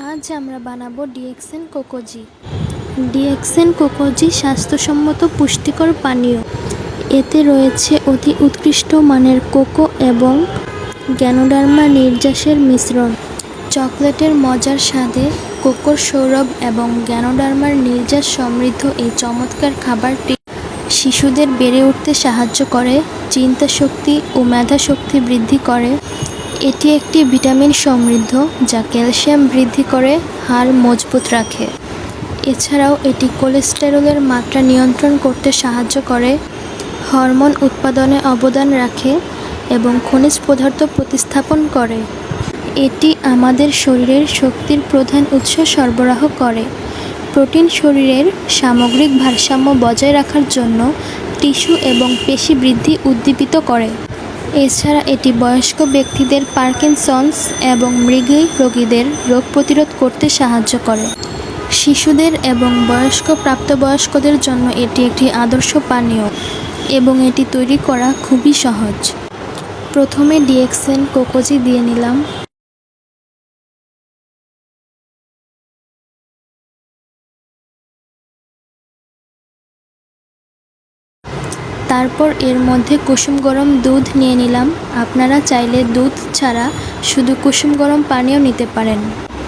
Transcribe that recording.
আজ আমরা বানাবো ডিএক্সএন কোকোজি। ডিএক্সএন কোকোজি স্বাস্থ্যসম্মত পুষ্টিকর পানীয়। এতে রয়েছে অতি উৎকৃষ্ট মানের কোকো এবং গ্যানোডার্মা নির্যাসের মিশ্রণ। চকলেটের মজার স্বাদে কোকোর সৌরভ এবং গ্যানোডার্মার নির্যাস সমৃদ্ধ এই চমৎকার খাবারটি শিশুদের বেড়ে উঠতে সাহায্য করে, চিন্তাশক্তি ও মেধাশক্তি বৃদ্ধি করে। এটি একটি ভিটামিন সমৃদ্ধ যা ক্যালসিয়াম বৃদ্ধি করে হাড় মজবুত রাখে। এছাড়াও এটি কোলেস্টেরলের মাত্রা নিয়ন্ত্রণ করতে সাহায্য করে, হরমোন উৎপাদনে অবদান রাখে এবং খনিজ পদার্থ প্রতিস্থাপন করে। এটি আমাদের শরীরের শক্তির প্রধান উৎস সরবরাহ করে। প্রোটিন শরীরের সামগ্রিক ভারসাম্য বজায় রাখার জন্য টিস্যু এবং পেশি বৃদ্ধি উদ্দীপিত করে। এছাড়া এটি বয়স্ক ব্যক্তিদের পার্কিনসন্স এবং মৃগী রোগীদের রোগ প্রতিরোধ করতে সাহায্য করে। শিশুদের এবং বয়স্ক প্রাপ্তবয়স্কদের জন্য এটি একটি আদর্শ পানীয় এবং এটি তৈরি করা খুবই সহজ। প্রথমে ডিএক্সএন কোকোজি দিয়ে নিলাম। তারপর এর মধ্যে কুসুম গরম দুধ নিয়ে নিলাম। আপনারা চাইলে দুধ ছাড়া শুধু কুসুম গরম পানিও নিতে পারেন।